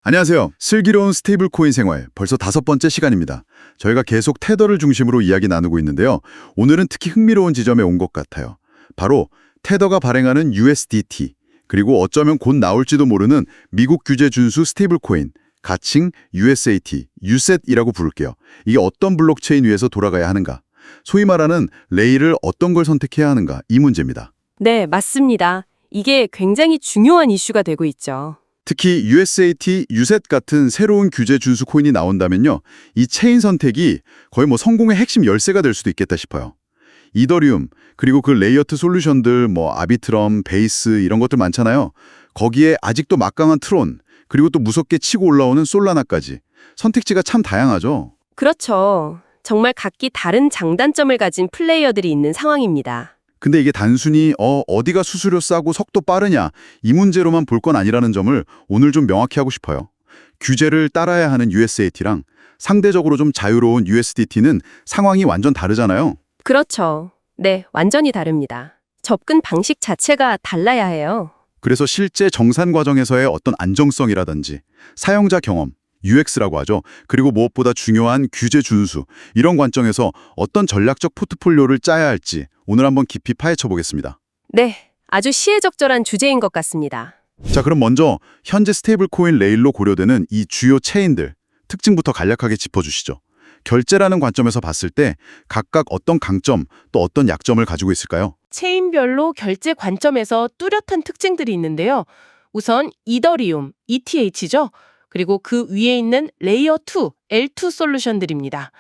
안녕하세요. 슬기로운 스테이블 코인 생활 벌써 5번째 시간입니다. 저희가 계속 테더를 중심으로 이야기 나누고 있는데요. 오늘은 특히 흥미로운 지점에 온 것 같아요. 바로 테더가 발행하는 USDT, 그리고 어쩌면 곧 나올지도 모르는 미국 규제 준수 스테이블 코인, 가칭 USAT, USET이라고 부를게요. 이게 어떤 블록체인 위에서 돌아가야 하는가? 소위 말하는 레일을 어떤 걸 선택해야 하는가? 이 문제입니다. 네, 맞습니다. 이게 굉장히 중요한 이슈가 되고 있죠. 특히 USAT, USET 같은 새로운 규제 준수 코인이 나온다면요. 이 체인 선택이 거의 성공의 핵심 열쇠가 될 수도 있겠다 싶어요. 이더리움, 그리고 그 레이어트 솔루션들, 아비트럼, 베이스 이런 것들 많잖아요. 거기에 아직도 막강한 트론, 그리고 또 무섭게 치고 올라오는 솔라나까지. 선택지가 참 다양하죠. 그렇죠. 정말 각기 다른 장단점을 가진 플레이어들이 있는 상황입니다. 근데 이게 단순히 어디가 수수료 싸고 속도 빠르냐 이 문제로만 볼 건 아니라는 점을 오늘 좀 명확히 하고 싶어요. 규제를 따라야 하는 USAT랑 상대적으로 좀 자유로운 USDT는 상황이 완전 다르잖아요. 그렇죠. 네, 완전히 다릅니다. 접근 방식 자체가 달라야 해요. 그래서 실제 정산 과정에서의 어떤 안정성이라든지 사용자 경험, UX라고 하죠. 그리고 무엇보다 중요한 규제 준수, 이런 관점에서 어떤 전략적 포트폴리오를 짜야 할지 오늘 한번 깊이 파헤쳐 보겠습니다. 네, 아주 시의적절한 주제인 것 같습니다. 자, 그럼 먼저 현재 스테이블 코인 레일로 고려되는 이 주요 체인들 특징부터 간략하게 짚어주시죠. 결제라는 관점에서 봤을 때 각각 어떤 강점 또 어떤 약점을 가지고 있을까요? 체인별로 결제 관점에서 뚜렷한 특징들이 있는데요. 우선 이더리움, ETH죠. 그리고 그 위에 있는 레이어 2, L2 솔루션들입니다.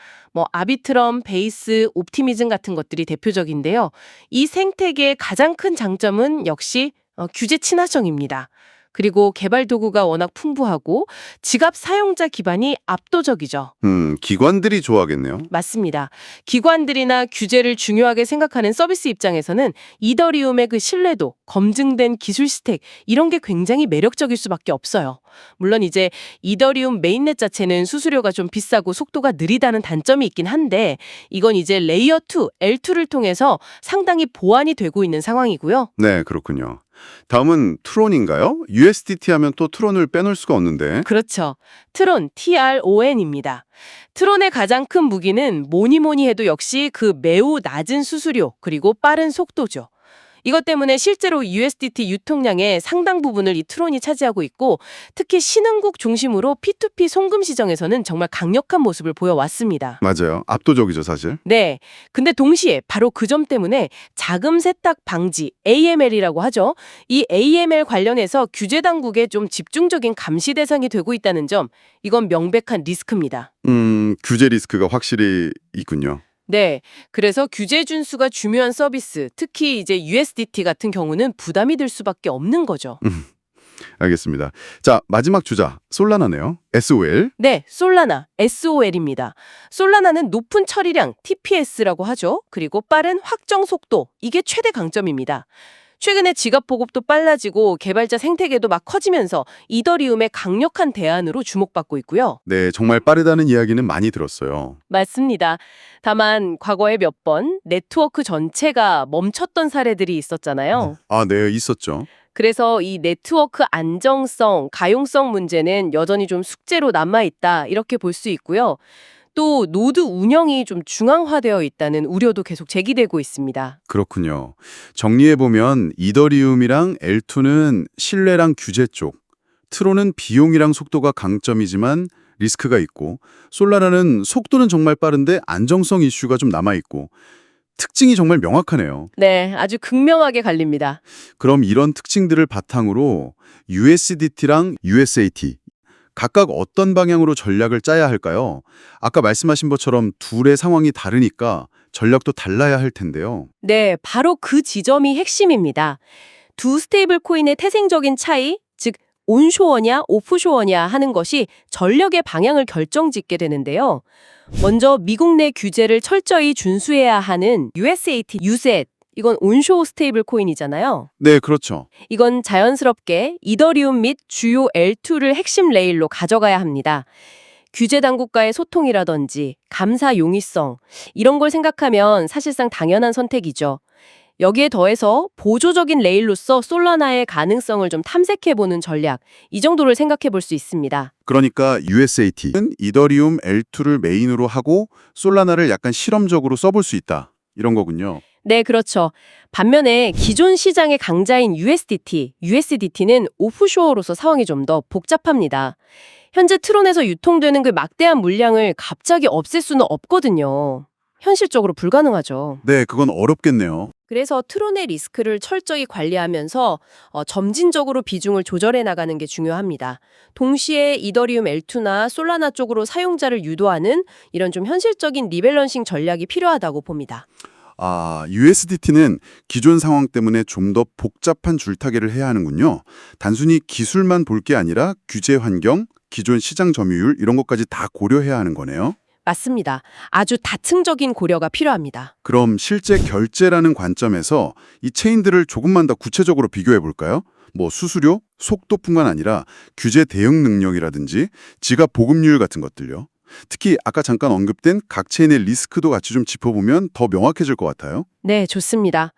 아비트럼, 베이스, 옵티미즘 같은 것들이 대표적인데요. 이 생태계의 가장 큰 장점은 역시 규제 친화성입니다. 그리고 개발 도구가 워낙 풍부하고 지갑 사용자 기반이 압도적이죠. 기관들이 좋아하겠네요. 맞습니다. 기관들이나 규제를 중요하게 생각하는 서비스 입장에서는 이더리움의 그 신뢰도, 검증된 기술 스택 이런 게 굉장히 매력적일 수밖에 없어요. 물론 이제 이더리움 메인넷 자체는 수수료가 좀 비싸고 속도가 느리다는 단점이 있긴 한데 이건 이제 레이어 2, L2를 통해서 상당히 보완이 되고 있는 상황이고요. 네, 그렇군요. 다음은 트론인가요? USDT 하면 또 트론을 빼놓을 수가 없는데. 그렇죠. 트론, TRON입니다. 트론의 가장 큰 무기는 뭐니 해도 역시 그 매우 낮은 수수료 그리고 빠른 속도죠. 이것 때문에 실제로 USDT 유통량의 상당 부분을 이 트론이 차지하고 있고 특히 신흥국 중심으로 P2P 송금 시장에서는 정말 강력한 모습을 보여왔습니다. 맞아요. 압도적이죠, 사실. 네. 근데 동시에 바로 그 점 때문에 자금 세탁 방지, AML이라고 하죠. 이 AML 관련해서 규제 당국의 좀 집중적인 감시 대상이 되고 있다는 점, 이건 명백한 리스크입니다. 규제 리스크가 확실히 있군요. 네. 그래서 규제 준수가 중요한 서비스, 특히 이제 USDT 같은 경우는 부담이 될 수밖에 없는 거죠. 알겠습니다. 자, 마지막 주자, 솔라나네요. SOL. 네, 솔라나, SOL입니다. 솔라나는 높은 처리량, TPS라고 하죠. 그리고 빠른 확정 속도, 이게 최대 강점입니다. 최근에 지갑 보급도 빨라지고 개발자 생태계도 막 커지면서 이더리움의 강력한 대안으로 주목받고 있고요. 네, 정말 빠르다는 이야기는 많이 들었어요. 맞습니다. 다만 과거에 몇 번 네트워크 전체가 멈췄던 사례들이 있었잖아요. 아, 네, 있었죠. 그래서 이 네트워크 안정성, 가용성 문제는 여전히 좀 숙제로 남아있다 이렇게 볼 수 있고요. 또 노드 운영이 좀 중앙화되어 있다는 우려도 계속 제기되고 있습니다. 그렇군요. 정리해보면 이더리움이랑 L2는 신뢰랑 규제 쪽, 트론은 비용이랑 속도가 강점이지만 리스크가 있고, 솔라나는 속도는 정말 빠른데 안정성 이슈가 좀 남아있고, 특징이 정말 명확하네요. 네, 아주 극명하게 갈립니다. 그럼 이런 특징들을 바탕으로 USDT랑 USAT 각각 어떤 방향으로 전략을 짜야 할까요? 아까 말씀하신 것처럼 둘의 상황이 다르니까 전략도 달라야 할 텐데요. 네, 바로 그 지점이 핵심입니다. 두 스테이블 코인의 태생적인 차이, 즉 온쇼어냐 오프쇼어냐 하는 것이 전력의 방향을 결정짓게 되는데요. 먼저 미국 내 규제를 철저히 준수해야 하는 USAT, USET, 이건 온쇼어 스테이블 코인이잖아요. 네, 그렇죠. 이건 자연스럽게 이더리움 및 주요 L2를 핵심 레일로 가져가야 합니다. 규제 당국과의 소통이라든지 감사 용이성, 이런 걸 생각하면 사실상 당연한 선택이죠. 여기에 더해서 보조적인 레일로서 솔라나의 가능성을 좀 탐색해보는 전략, 이 정도를 생각해 볼 수 있습니다. 그러니까 USAT. 이더리움 L2를 메인으로 하고 솔라나를 약간 실험적으로 써볼 수 있다. 이런 거군요. 네, 그렇죠. 반면에 기존 시장의 강자인 USDT는 오프쇼어로서 상황이 좀 더 복잡합니다. 현재 트론에서 유통되는 그 막대한 물량을 갑자기 없앨 수는 없거든요. 현실적으로 불가능하죠. 네, 그건 어렵겠네요. 그래서 트론의 리스크를 철저히 관리하면서 점진적으로 비중을 조절해 나가는 게 중요합니다. 동시에 이더리움 L2나 솔라나 쪽으로 사용자를 유도하는 이런 좀 현실적인 리밸런싱 전략이 필요하다고 봅니다. USDT는 기존 상황 때문에 좀 더 복잡한 줄타기를 해야 하는군요. 단순히 기술만 볼 게 아니라 규제 환경, 기존 시장 점유율 이런 것까지 다 고려해야 하는 거네요. 맞습니다. 아주 다층적인 고려가 필요합니다. 그럼 실제 결제라는 관점에서 이 체인들을 조금만 더 구체적으로 비교해 볼까요? 뭐 수수료, 속도뿐만 아니라 규제 대응 능력이라든지 지갑 보급률 같은 것들요. 특히 아까 잠깐 언급된 각 체인의 리스크도 같이 좀 짚어보면 더 명확해질 것 같아요. 네, 좋습니다.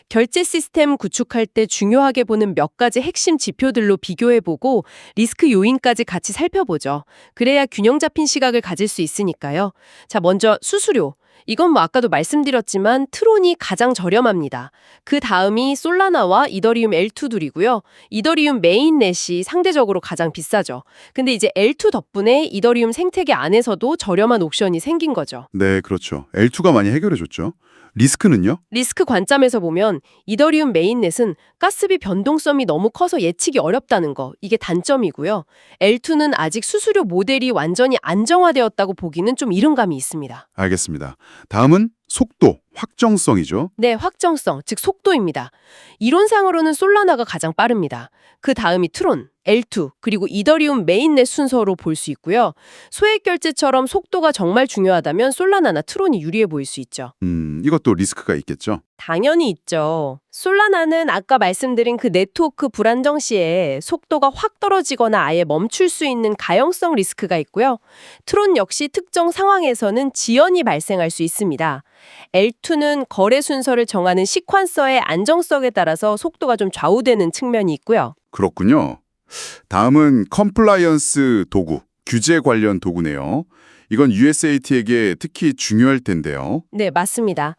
결제 시스템 구축할 때 중요하게 보는 몇 가지 핵심 지표들로 비교해보고 리스크 요인까지 같이 살펴보죠. 그래야 균형 잡힌 시각을 가질 수 있으니까요. 자, 먼저 수수료. 이건 뭐 아까도 말씀드렸지만 트론이 가장 저렴합니다. 그 다음이 솔라나와 이더리움 L2둘이고요. 이더리움 메인넷이 상대적으로 가장 비싸죠. 근데 이제 L2 덕분에 이더리움 생태계 안에서도 저렴한 옵션이 생긴 거죠. 네, 그렇죠. L2가 많이 해결해줬죠. 리스크는요? 리스크 관점에서 보면 이더리움 메인넷은 가스비 변동성이 너무 커서 예측이 어렵다는 거, 이게 단점이고요. L2는 아직 수수료 모델이 완전히 안정화되었다고 보기는 좀 이른 감이 있습니다. 알겠습니다. 다음은 속도, 확정성이죠. 네, 확정성, 즉 속도입니다. 이론상으로는 솔라나가 가장 빠릅니다. 그 다음이 트론, L2, 그리고 이더리움 메인넷 순서로 볼 수 있고요. 소액 결제처럼 속도가 정말 중요하다면 솔라나나 트론이 유리해 보일 수 있죠. 이것도 리스크가 있겠죠. 당연히 있죠. 솔라나는 아까 말씀드린 그 네트워크 불안정 시에 속도가 확 떨어지거나 아예 멈출 수 있는 가용성 리스크가 있고요. 트론 역시 특정 상황에서는 지연이 발생할 수 있습니다. L2는 거래 순서를 정하는 시퀀서의 안정성에 따라서 속도가 좀 좌우되는 측면이 있고요. 그렇군요. 다음은 컴플라이언스 도구, 규제 관련 도구네요. 이건 USAT에게 특히 중요할 텐데요. 네, 맞습니다.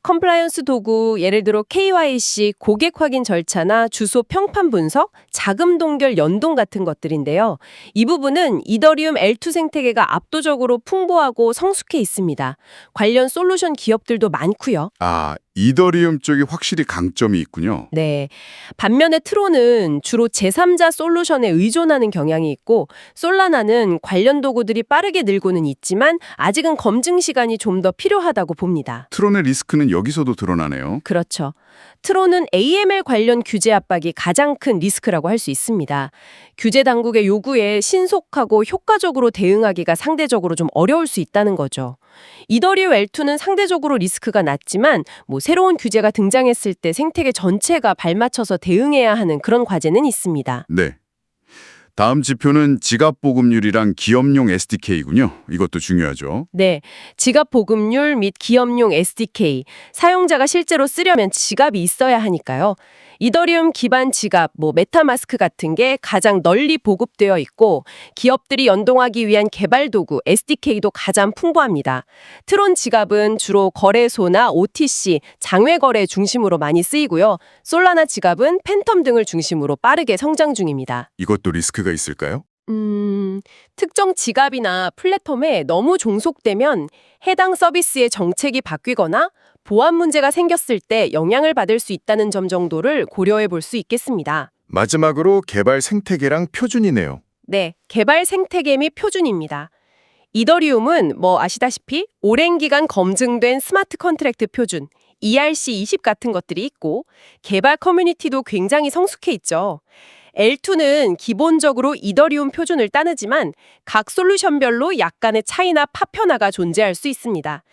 컴플라이언스 도구, 예를 들어 KYC, 고객 확인 절차나 주소 평판 분석, 자금 동결 연동 같은 것들인데요. 이 부분은 이더리움 L2 생태계가 압도적으로 풍부하고 성숙해 있습니다. 관련 솔루션 기업들도 많고요. 이더리움 쪽이 확실히 강점이 있군요. 네. 반면에 트론은 주로 제3자 솔루션에 의존하는 경향이 있고 솔라나는 관련 도구들이 빠르게 늘고는 있지만 아직은 검증 시간이 좀 더 필요하다고 봅니다. 트론의 리스크는 여기서도 드러나네요. 그렇죠. 트론은 AML 관련 규제 압박이 가장 큰 리스크라고 할 수 있습니다. 규제 당국의 요구에 신속하고 효과적으로 대응하기가 상대적으로 좀 어려울 수 있다는 거죠. 이더리움 L2는 상대적으로 리스크가 낮지만 새로운 규제가 등장했을 때 생태계 전체가 발맞춰서 대응해야 하는 그런 과제는 있습니다. 네. 다음 지표는 지갑 보급률이랑 기업용 SDK군요. 이것도 중요하죠. 네, 지갑 보급률 및 기업용 SDK, 사용자가 실제로 쓰려면 지갑이 있어야 하니까요. 이더리움 기반 지갑, 메타마스크 같은 게 가장 널리 보급되어 있고 기업들이 연동하기 위한 개발 도구, SDK도 가장 풍부합니다. 트론 지갑은 주로 거래소나 OTC, 장외 거래 중심으로 많이 쓰이고요. 솔라나 지갑은 팬텀 등을 중심으로 빠르게 성장 중입니다. 이것도 리스크가 있을까요? 특정 지갑이나 플랫폼에 너무 종속되면 해당 서비스의 정책이 바뀌거나 보안 문제가 생겼을 때 영향을 받을 수 있다는 점 정도를 고려해 볼 수 있겠습니다. 마지막으로 개발 생태계랑 표준이네요. 네, 개발 생태계 및 표준입니다. 이더리움은 아시다시피 오랜 기간 검증된 스마트 컨트랙트 표준, ERC20 같은 것들이 있고 개발 커뮤니티도 굉장히 성숙해 있죠. L2는 기본적으로 이더리움 표준을 따르지만 각 솔루션별로 약간의 차이나 파편화가 존재할 수 있습니다.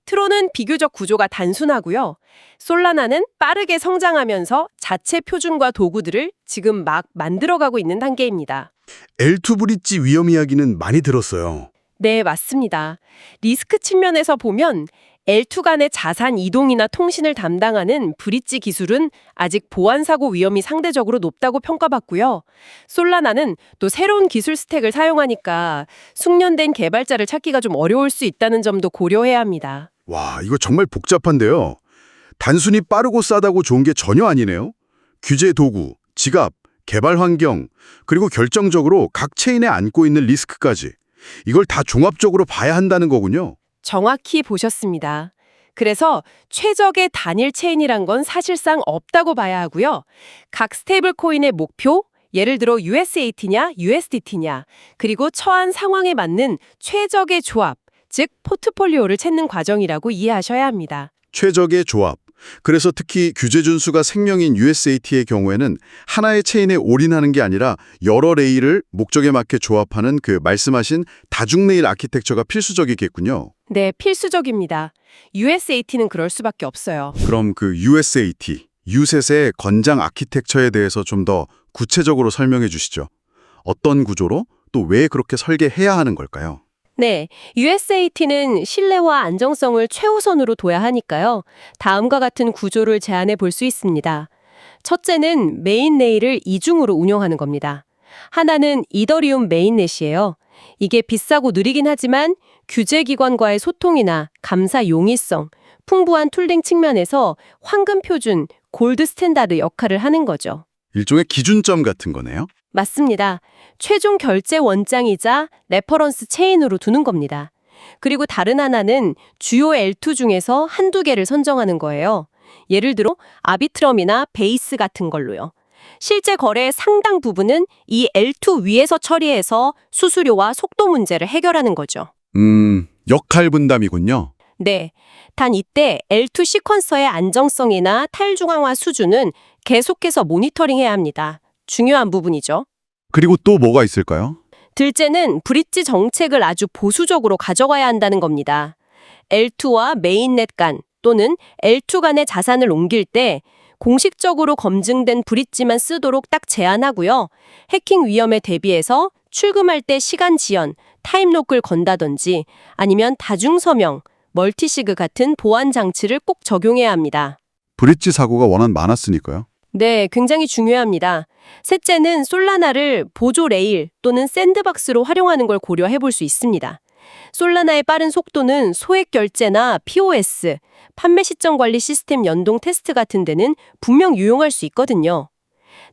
트론은 비교적 구조가 단순하고요. 솔라나는 빠르게 성장하면서 자체 표준과 도구들을 지금 막 만들어가고 있는 단계입니다. L2 브릿지 위험 이야기는 많이 들었어요. 네, 맞습니다. 리스크 측면에서 보면 L2 간의 자산 이동이나 통신을 담당하는 브릿지 기술은 아직 보안 사고 위험이 상대적으로 높다고 평가받고요. 솔라나는 또 새로운 기술 스택을 사용하니까 숙련된 개발자를 찾기가 좀 어려울 수 있다는 점도 고려해야 합니다. 와, 이거 정말 복잡한데요. 단순히 빠르고 싸다고 좋은 게 전혀 아니네요. 규제 도구, 지갑, 개발 환경, 그리고 결정적으로 각 체인에 안고 있는 리스크까지. 이걸 다 종합적으로 봐야 한다는 거군요. 정확히 보셨습니다. 그래서 최적의 단일 체인이란 건 사실상 없다고 봐야 하고요. 각 스테이블 코인의 목표, 예를 들어 USAT냐, USDT냐, 그리고 처한 상황에 맞는 최적의 조합, 즉 포트폴리오를 찾는 과정이라고 이해하셔야 합니다. 최적의 조합. 그래서 특히 규제 준수가 생명인 USAT의 경우에는 하나의 체인에 올인하는 게 아니라 여러 레일을 목적에 맞게 조합하는 그 말씀하신 다중 레일 아키텍처가 필수적이겠군요. 네, 필수적입니다. USAT는 그럴 수밖에 없어요. 그럼 그 USAT, 유셋의 권장 아키텍처에 대해서 좀 더 구체적으로 설명해 주시죠. 어떤 구조로 또 왜 그렇게 설계해야 하는 걸까요? 네, USAT는 신뢰와 안정성을 최우선으로 둬야 하니까요. 다음과 같은 구조를 제안해 볼 수 있습니다. 첫째는 메인 레일을 이중으로 운영하는 겁니다. 하나는 이더리움 메인넷이에요. 이게 비싸고 느리긴 하지만 규제기관과의 소통이나 감사 용이성, 풍부한 툴링 측면에서 황금 표준, 골드 스탠다드 역할을 하는 거죠. 일종의 기준점 같은 거네요. 맞습니다. 최종 결제 원장이자 레퍼런스 체인으로 두는 겁니다. 그리고 다른 하나는 주요 L2 중에서 한두 개를 선정하는 거예요. 예를 들어 아비트럼이나 베이스 같은 걸로요. 실제 거래의 상당 부분은 이 L2 위에서 처리해서 수수료와 속도 문제를 해결하는 거죠. 역할 분담이군요. 네. 단 이때 L2 시퀀서의 안정성이나 탈중앙화 수준은 계속해서 모니터링해야 합니다. 중요한 부분이죠. 그리고 또 뭐가 있을까요? 둘째는 브릿지 정책을 아주 보수적으로 가져가야 한다는 겁니다. L2와 메인넷 간 또는 L2 간의 자산을 옮길 때 공식적으로 검증된 브릿지만 쓰도록 딱 제한하고요. 해킹 위험에 대비해서 출금할 때 시간 지연, 타임록을 건다든지 아니면 다중서명, 멀티시그 같은 보안 장치를 꼭 적용해야 합니다. 브릿지 사고가 워낙 많았으니까요. 네, 굉장히 중요합니다. 셋째는 솔라나를 보조 레일 또는 샌드박스로 활용하는 걸 고려해 볼 수 있습니다. 솔라나의 빠른 속도는 소액 결제나 POS, 판매 시점 관리 시스템 연동 테스트 같은 데는 분명 유용할 수 있거든요.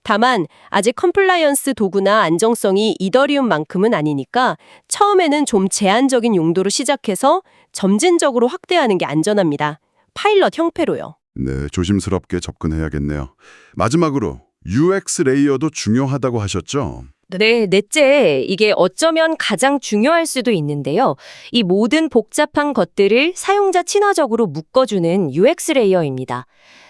다만 아직 컴플라이언스 도구나 안정성이 이더리움만큼은 아니니까 처음에는 좀 제한적인 용도로 시작해서 점진적으로 확대하는 게 안전합니다. 파일럿 형태로요. 네, 조심스럽게 접근해야겠네요. 마지막으로 UX 레이어도 중요하다고 하셨죠? 네, 넷째, 이게 어쩌면 가장 중요할 수도 있는데요. 이 모든 복잡한 것들을 사용자 친화적으로 묶어주는 UX 레이어입니다.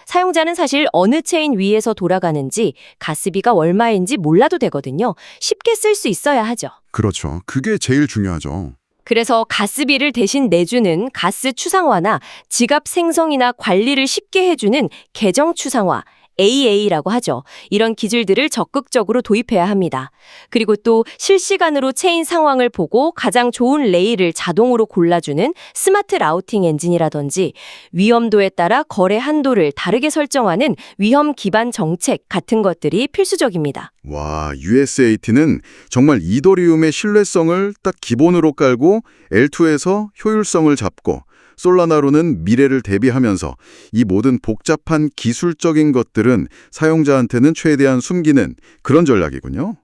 사용자는 사실 어느 체인 위에서 돌아가는지, 가스비가 얼마인지 몰라도 되거든요. 쉽게 쓸 수 있어야 하죠. 그렇죠. 그게 제일 중요하죠. 그래서 가스비를 대신 내주는 가스 추상화나 지갑 생성이나 관리를 쉽게 해주는 계정 추상화, AA라고 하죠. 이런 기술들을 적극적으로 도입해야 합니다. 그리고 또 실시간으로 체인 상황을 보고 가장 좋은 레일을 자동으로 골라주는 스마트 라우팅 엔진이라든지 위험도에 따라 거래 한도를 다르게 설정하는 위험 기반 정책 같은 것들이 필수적입니다. 와, USAT는 정말 이더리움의 신뢰성을 딱 기본으로 깔고 L2에서 효율성을 잡고 솔라나로는 미래를 대비하면서 이 모든 복잡한 기술적인 것들은 사용자한테는 최대한 숨기는 그런 전략이군요.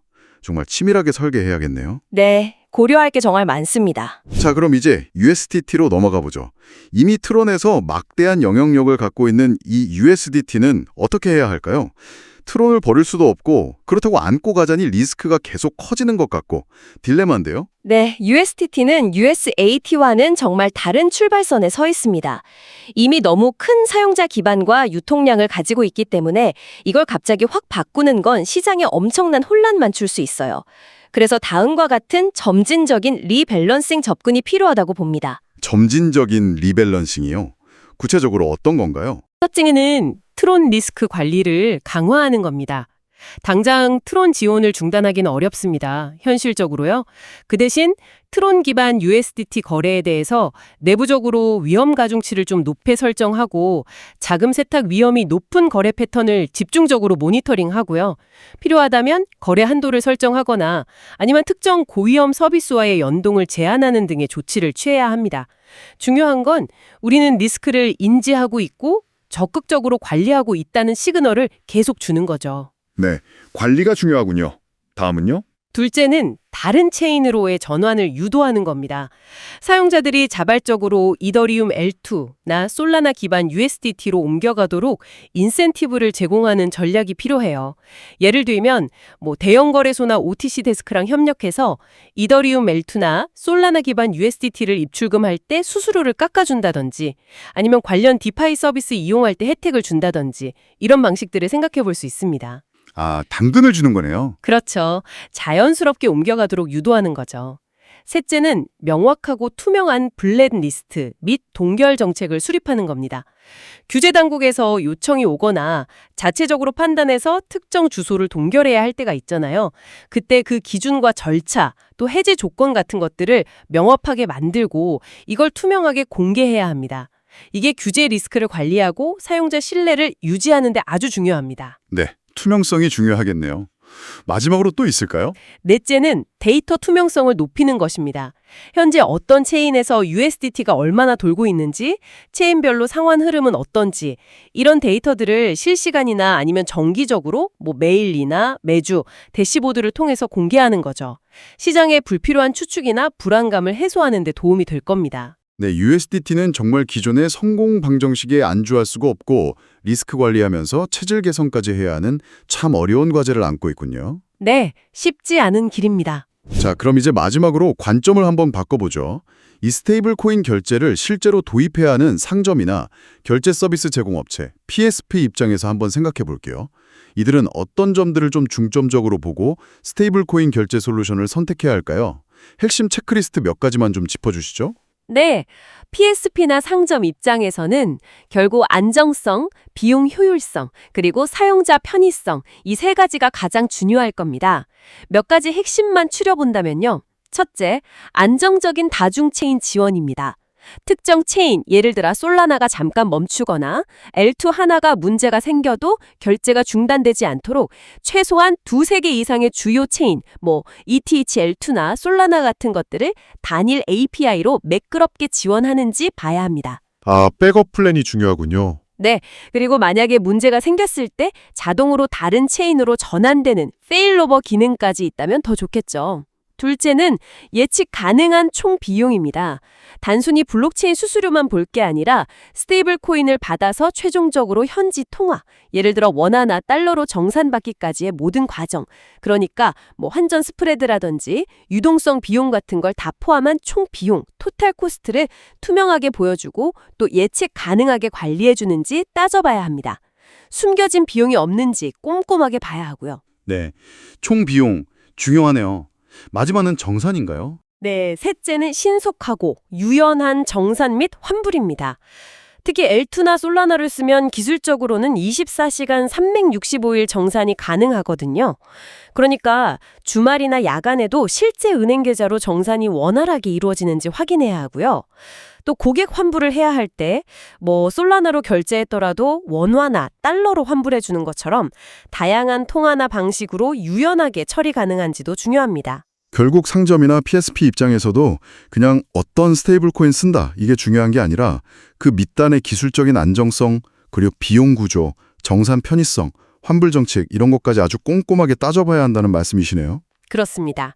정말 치밀하게 설계해야겠네요. 네, 고려할 게 정말 많습니다. 자, 그럼 이제 USDT로 넘어가 보죠. 이미 트론에서 막대한 영향력을 갖고 있는 이 USDT는 어떻게 해야 할까요? 트론을 버릴 수도 없고 그렇다고 안고 가자니 리스크가 계속 커지는 것 같고 딜레마인데요. 네, USDT는 USAT와는 정말 다른 출발선에 서 있습니다. 이미 너무 큰 사용자 기반과 유통량을 가지고 있기 때문에 이걸 갑자기 확 바꾸는 건 시장에 엄청난 혼란만 줄 수 있어요. 그래서 다음과 같은 점진적인 리밸런싱 접근이 필요하다고 봅니다. 점진적인 리밸런싱이요? 구체적으로 어떤 건가요? 첫째는 트론 리스크 관리를 강화하는 겁니다. 당장 트론 지원을 중단하기는 어렵습니다. 현실적으로요. 그 대신 트론 기반 USDT 거래에 대해서 내부적으로 위험 가중치를 좀 높게 설정하고 자금 세탁 위험이 높은 거래 패턴을 집중적으로 모니터링하고요. 필요하다면 거래 한도를 설정하거나 아니면 특정 고위험 서비스와의 연동을 제한하는 등의 조치를 취해야 합니다. 중요한 건 우리는 리스크를 인지하고 있고 적극적으로 관리하고 있다는 시그널을 계속 주는 거죠. 네, 관리가 중요하군요. 다음은요? 둘째는 다른 체인으로의 전환을 유도하는 겁니다. 사용자들이 자발적으로 이더리움 L2나 솔라나 기반 USDT로 옮겨가도록 인센티브를 제공하는 전략이 필요해요. 예를 들면 대형 거래소나 OTC 데스크랑 협력해서 이더리움 L2나 솔라나 기반 USDT를 입출금할 때 수수료를 깎아준다든지 아니면 관련 디파이 서비스 이용할 때 혜택을 준다든지 이런 방식들을 생각해 볼 수 있습니다. 아, 당근을 주는 거네요. 그렇죠. 자연스럽게 옮겨가도록 유도하는 거죠. 셋째는 명확하고 투명한 블랙리스트 및 동결 정책을 수립하는 겁니다. 규제 당국에서 요청이 오거나 자체적으로 판단해서 특정 주소를 동결해야 할 때가 있잖아요. 그때 그 기준과 절차, 또 해제 조건 같은 것들을 명확하게 만들고 이걸 투명하게 공개해야 합니다. 이게 규제 리스크를 관리하고 사용자 신뢰를 유지하는 데 아주 중요합니다. 네, 투명성이 중요하겠네요. 마지막으로 또 있을까요? 넷째는 데이터 투명성을 높이는 것입니다. 현재 어떤 체인에서 USDT가 얼마나 돌고 있는지, 체인별로 상환 흐름은 어떤지 이런 데이터들을 실시간이나 아니면 정기적으로 매일이나 매주 대시보드를 통해서 공개하는 거죠. 시장의 불필요한 추측이나 불안감을 해소하는 데 도움이 될 겁니다. 네, USDT는 정말 기존의 성공 방정식에 안주할 수가 없고 리스크 관리하면서 체질 개선까지 해야 하는 참 어려운 과제를 안고 있군요. 네, 쉽지 않은 길입니다. 자, 그럼 이제 마지막으로 관점을 한번 바꿔보죠. 이 스테이블 코인 결제를 실제로 도입해야 하는 상점이나 결제 서비스 제공업체, PSP 입장에서 한번 생각해 볼게요. 이들은 어떤 점들을 좀 중점적으로 보고 스테이블 코인 결제 솔루션을 선택해야 할까요? 핵심 체크리스트 몇 가지만 좀 짚어주시죠. 네, PSP나 상점 입장에서는 결국 안정성, 비용 효율성, 그리고 사용자 편의성 이 세 가지가 가장 중요할 겁니다. 몇 가지 핵심만 추려본다면요. 첫째, 안정적인 다중 체인 지원입니다. 특정 체인, 예를 들어 솔라나가 잠깐 멈추거나 L2 하나가 문제가 생겨도 결제가 중단되지 않도록 최소한 2-3개 이상의 주요 체인, ETH L2나 솔라나 같은 것들을 단일 API로 매끄럽게 지원하는지 봐야 합니다. 아, 백업 플랜이 중요하군요. 네, 그리고 만약에 문제가 생겼을 때 자동으로 다른 체인으로 전환되는 페일오버 기능까지 있다면 더 좋겠죠. 둘째는 예측 가능한 총 비용입니다. 단순히 블록체인 수수료만 볼 게 아니라 스테이블 코인을 받아서 최종적으로 현지 통화, 예를 들어 원화나 달러로 정산받기까지의 모든 과정, 그러니까 환전 스프레드라든지 유동성 비용 같은 걸 다 포함한 총 비용, 토탈 코스트를 투명하게 보여주고 또 예측 가능하게 관리해주는지 따져봐야 합니다. 숨겨진 비용이 없는지 꼼꼼하게 봐야 하고요. 네, 총 비용 중요하네요. 마지막은 정산인가요? 네, 셋째는 신속하고 유연한 정산 및 환불입니다. 특히 L2나 솔라나를 쓰면 기술적으로는 24시간 365일 정산이 가능하거든요. 그러니까 주말이나 야간에도 실제 은행 계좌로 정산이 원활하게 이루어지는지 확인해야 하고요. 또 고객 환불을 해야 할 때 솔라나로 결제했더라도 원화나 달러로 환불해 주는 것처럼 다양한 통화나 방식으로 유연하게 처리 가능한지도 중요합니다. 결국 상점이나 PSP 입장에서도 그냥 어떤 스테이블 코인 쓴다, 이게 중요한 게 아니라 그 밑단의 기술적인 안정성, 그리고 비용 구조, 정산 편의성, 환불 정책 이런 것까지 아주 꼼꼼하게 따져봐야 한다는 말씀이시네요. 그렇습니다.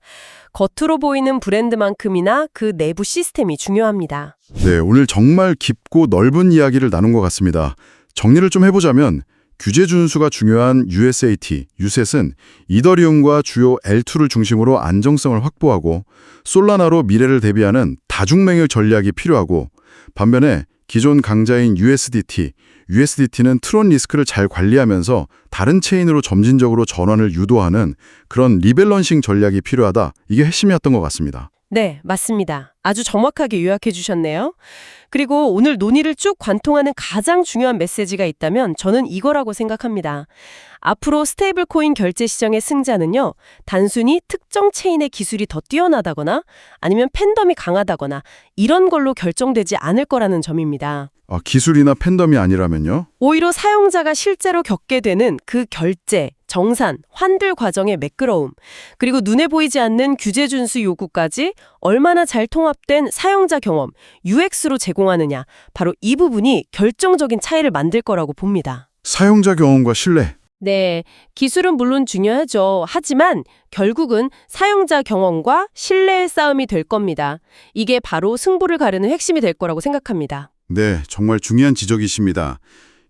겉으로 보이는 브랜드만큼이나 그 내부 시스템이 중요합니다. 네, 오늘 정말 깊고 넓은 이야기를 나눈 것 같습니다. 정리를 좀 해보자면 규제 준수가 중요한 USAT, 유셋은 이더리움과 주요 L2를 중심으로 안정성을 확보하고 솔라나로 미래를 대비하는 다중맹일 전략이 필요하고 반면에 기존 강자인 USDT는 트론 리스크를 잘 관리하면서 다른 체인으로 점진적으로 전환을 유도하는 그런 리밸런싱 전략이 필요하다. 이게 핵심이었던 것 같습니다. 네, 맞습니다. 아주 정확하게 요약해 주셨네요. 그리고 오늘 논의를 쭉 관통하는 가장 중요한 메시지가 있다면 저는 이거라고 생각합니다. 앞으로 스테이블 코인 결제 시장의 승자는요, 단순히 특정 체인의 기술이 더 뛰어나다거나 아니면 팬덤이 강하다거나 이런 걸로 결정되지 않을 거라는 점입니다. 기술이나 팬덤이 아니라면요? 오히려 사용자가 실제로 겪게 되는 그 결제, 정산, 환불 과정의 매끄러움, 그리고 눈에 보이지 않는 규제 준수 요구까지 얼마나 잘 통합된 사용자 경험, UX로 제공하느냐, 바로 이 부분이 결정적인 차이를 만들 거라고 봅니다. 사용자 경험과 신뢰. 네, 기술은 물론 중요하죠. 하지만 결국은 사용자 경험과 신뢰의 싸움이 될 겁니다. 이게 바로 승부를 가르는 핵심이 될 거라고 생각합니다. 네, 정말 중요한 지적이십니다.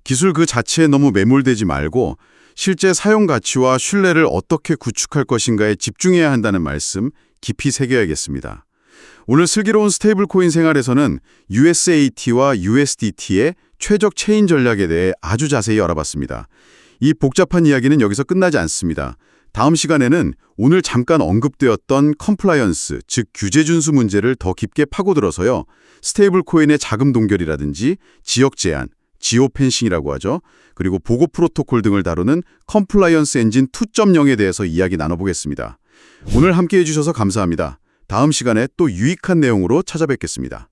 기술 그 자체에 너무 매몰되지 말고 실제 사용 가치와 신뢰를 어떻게 구축할 것인가에 집중해야 한다는 말씀 깊이 새겨야겠습니다. 오늘 슬기로운 스테이블 코인 생활에서는 USAT와 USDT의 최적 체인 전략에 대해 아주 자세히 알아봤습니다. 이 복잡한 이야기는 여기서 끝나지 않습니다. 다음 시간에는 오늘 잠깐 언급되었던 컴플라이언스, 즉 규제 준수 문제를 더 깊게 파고들어서요. 스테이블 코인의 자금 동결이라든지 지역 제한, 지오펜싱이라고 하죠. 그리고 보고 프로토콜 등을 다루는 컴플라이언스 엔진 2.0에 대해서 이야기 나눠보겠습니다. 오늘 함께해 주셔서 감사합니다. 다음 시간에 또 유익한 내용으로 찾아뵙겠습니다.